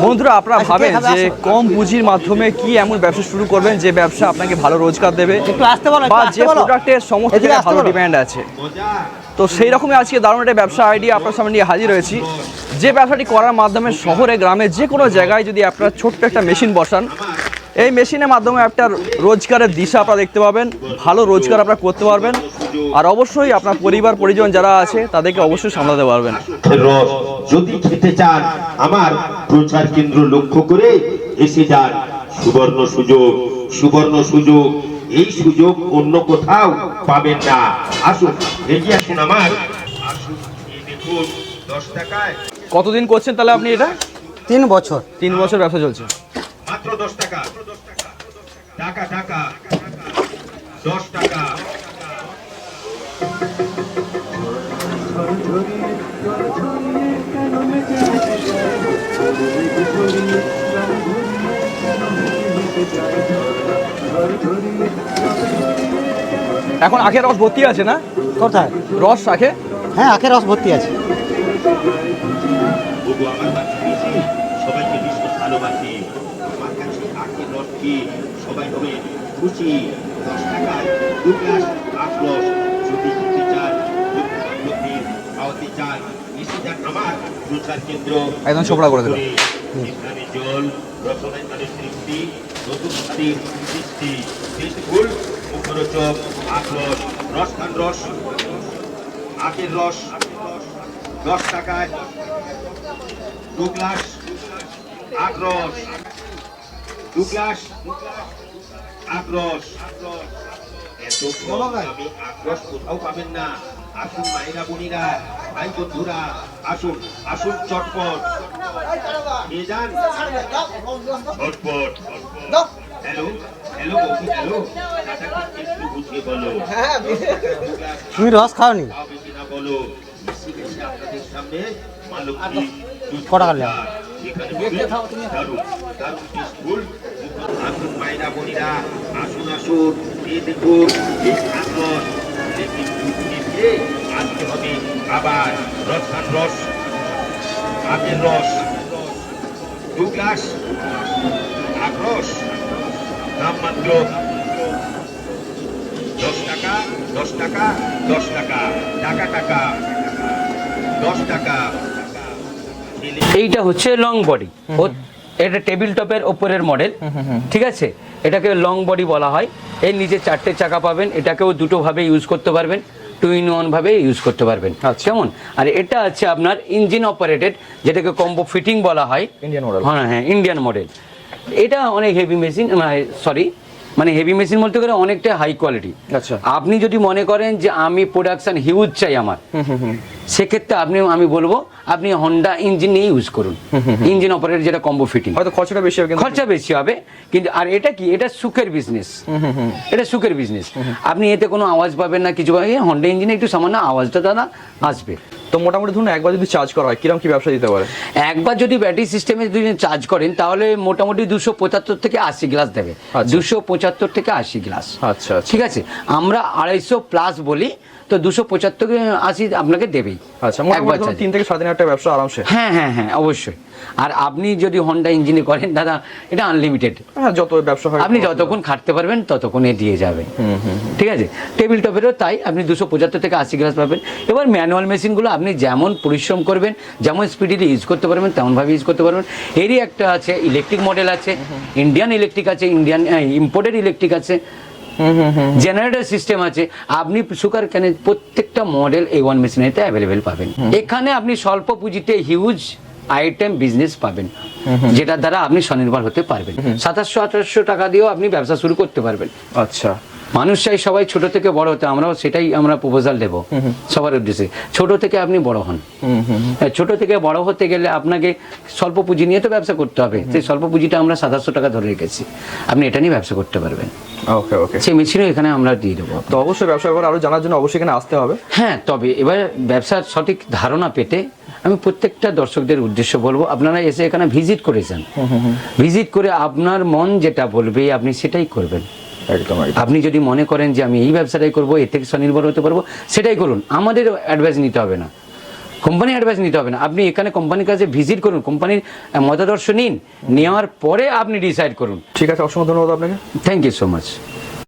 বন্ধুরা আপনারা ভাবেন যে কম পুঁজির মাধ্যমে কি এমন ব্যবসা শুরু করবেন যে ব্যবসা আপনাকে ভালো রোজগার দেবে বা যে প্রোডাক্টের সমস্ত জায়গায় ভালো ডিমান্ড আছে। তো সেই রকমই আজকে দারুণ একটা ব্যবসা আইডিয়া আপনার সামনে নিয়ে হাজির হয়েছি, যে ব্যবসাটি করার মাধ্যমে শহরে গ্রামে যে কোনো জায়গায় যদি আপনারা ছোট্ট একটা মেশিন বসান, এই মেশিনের মাধ্যমে একটা রোজগারের দিশা আপনারা দেখতে পাবেন, ভালো রোজগার আপনারা করতে পারবেন, আর অবশ্যই আপনার পরিবার পরিজন যারা আছে তাদেরকে অবশ্যই সামলাতে পারবেন। যদি খেতে চান আমার প্রচার কেন্দ্র লক্ষ্য করে এসে যান। সুবর্ণ সুযোগ, সুবর্ণ সুযোগ, এই সুযোগ অন্য কোথাও পাবেন না। আসুন এগিয়ে আসুন আমার, আসুন এই দেখুন 10 টাকায়। কতদিন করছেন তাহলে আপনি এটা? 3 বছর। 3 বছর ব্যবসা চলছে। মাত্র 10 টাকা, টাকা টাকা 10 টাকা। এখন আখের রস ভর্তি আছে না? কোথায় রস আখে? হ্যাঁ, আখের রস ভর্তি আছে। সবাইকে ভীষণ ভালোবাসি, আমার কাছে আখের রস কি সবাই হবে খুশি। 10 টাকায় 2 গ্লাস আখ রস। যদি খেতে চান, খাওয়াতে চান, এসে যান আমার প্রচার কেন্দ্র। একদম ছোপড়া করে দেবেন। এখানে জল, রসনায় তাদের তৃপ্তি, নতুন স্বাদের সৃষ্টি, টেস্টফুল মুখরোচক আখ রস, রসখান রস, আখের রস 10 টাকায় 2 গ্লাস আখ রস, 2 গ্লাস আখ রস। এত কম দামে আখ রস কোথাও পাবেন না। আসুন মায়েরা বোনেরা, ভাই বন্ধুরা, আসুন আসুন চটপট নিয়ে যান, চটপট। হ্যালো হ্যালো বৌদি, হ্যালো দাদাকে একটু বুঝিয়ে বলো। তুমি রস খাওনি? কিনা বলো, বেশি বেশি আপনাদের সামনে মা লক্ষ্মী কটা কাটলে? দারুণ দারুণ টেস্টফুল। আসুন মায়েরা বোনেরা, আসুন আসুন এই দেখুন এই আখ রস। আজকে হবে আবার রসখান রস, আখের রস 2 গ্লাস আখ রস, দাম মাত্র 10 টাকা, 10 টাকা, 10 টাকা, টাকা টাকা 10 টাকা। এইটা হচ্ছে লং বডি, এটা টেবিল টপের ওপরের মডেল, ঠিক আছে? এটাকে লং বডি বলা হয়। এর নিচে 4টে চাকা পাবেন, এটাকেও দুটো ভাবে ইউজ করতে পারবেন, 2 in 1 ভাবে ইউজ করতে পারবেন। কেমন? আর এটা আছে আপনার ইঞ্জিন অপারেটেড, যেটাকে কম্বো ফিটিং বলা হয়, ইন্ডিয়ান মডেল। হ্যাঁ হ্যাঁ, ইন্ডিয়ান মডেল। এটা অনেক হেভি মেশিন, মানে হেভি মেশিন বলতে গেলে অনেকটা হাই কোয়ালিটি। আচ্ছা, আপনি যদি মনে করেন যে আমি প্রোডাকশন হিউজ চাই আমার, সেক্ষেত্রে আমি বলবো আপনি হন্ডা ইঞ্জিন নিয়ে ইউজ করুন, ইঞ্জিন অপারেটর, যেটা কম্বো ফিটিং। হয়তো খরচাটা বেশি হবে, খরচা বেশি হবে কিন্তু, আর এটা কি, এটা সুখের বিজনেস, এটা সুখের বিজনেস। আপনি এতে কোনো আওয়াজ পাবেন না, কিছু পাবেন। হন্ডা ইঞ্জিনে একটু সামান্য আওয়াজটা দাদা আসবে। তো মোটামুটি ধরুন একবার যদি চার্জ করা হয় কিরকম কি ব্যবসা দিতে পারে? একবার যদি ব্যাটারি সিস্টেমে যদি চার্জ করেন তাহলে মোটামুটি 275 থেকে 80 গ্লাস দেবে। 275 থেকে 80 গ্লাস। আচ্ছা, ঠিক আছে। আমরা 250 প্লাস বলি, তো 275 80 আপনাকে দেবেই। আচ্ছা, মোটামুটি 3 থেকে 7 দিন একটা ব্যবসা আরামসে। হ্যাঁ হ্যাঁ হ্যাঁ, অবশ্যই। আর আপনি যদি হন্ডা ইঞ্জিনে করেন দাদা, এটা আনলিমিটেড। হ্যাঁ, যত ব্যবসা হয় আপনি যতক্ষণ খাটতে পারবেন ততক্ষণ দিয়ে যাবেন। ঠিক আছে। টেবিল টপেরও তাই, আপনি 275 থেকে 80 গ্লাস পাবেন। এবার ম্যানুয়াল মেশিনগুলো আপনি যেমন পরিশ্রম করবেন, যেমন স্পিডিলি ইউজ করতে পারবেন, তেমনভাবে ইউজ করতে পারবেন। এরই একটা আছে ইলেকট্রিক মডেল আছে, ইন্ডিয়ান ইলেকট্রিক আছে, ইন্ডিয়ান ইম্পোর্টেড ইলেকট্রিক আছে, জেনারেটর সিস্টেম আছে। আপনি সুগার ক্যানে প্রত্যেকটা মডেল A1 মেশিনেতে অ্যাভেলেবেল পাবেন। এখানে আপনি স্বল্প পুঁজিতে হিউজ আইটেম বিজনেস পাবেন, যেটার দ্বারা আপনি স্বনির্ভর হতে পারবেন। 2700-2800 টাকা দিয়েও আপনি ব্যবসা শুরু করতে পারবেন। আচ্ছা, মানুষ চাই সবাই ছোট থেকে বড় হতে, আমরাও সেটাই আমরা প্রপোজাল দেবো সবার উদ্দেশ্যে। ছোট থেকে আপনি বড় হন। ছোট থেকে বড় হতে গেলে আপনাকে স্বল্প পুঁজি নিয়ে তো ব্যবসা করতে হবে। সেই স্বল্প পুঁজিটা আমরা 2700 টাকা ধরে রেখেছি, আপনি এটা নিয়ে ব্যবসা করতে পারবেন। ওকে ওকে, সেই মেশিনও এখানে আমরা দিয়ে দেবো। তো অবশ্যই ব্যবসা ব্যাপারে আরো জানার জন্য অবশ্যই এখানে আসতে হবে। হ্যাঁ, তবে এবার ব্যবসার সঠিক ধারণা পেতে আমি প্রত্যেকটা দর্শকদের উদ্দেশ্য বলবো, আপনারা এসে এখানে ভিজিট করেছেন, ভিজিট করে আপনার মন যেটা বলবে আপনি সেটাই করবেন। একদম। আপনি যদি মনে করেন যে আমি এই ব্যবসাটাই করবো, এর থেকে স্বনির্ভর হতে পারবো, সেটাই করুন, আমাদের অ্যাডভাইস নিতে হবে না। কোম্পানি অ্যাডভাইস নিতে হবে না, আপনি এখানে কোম্পানির কাছে ভিজিট করুন, কোম্পানির মতাদর্শ নিন, নেওয়ার পরে আপনি ডিসাইড করুন। ঠিক আছে, অসংখ্য ধন্যবাদ আপনাকে। Thank you so much.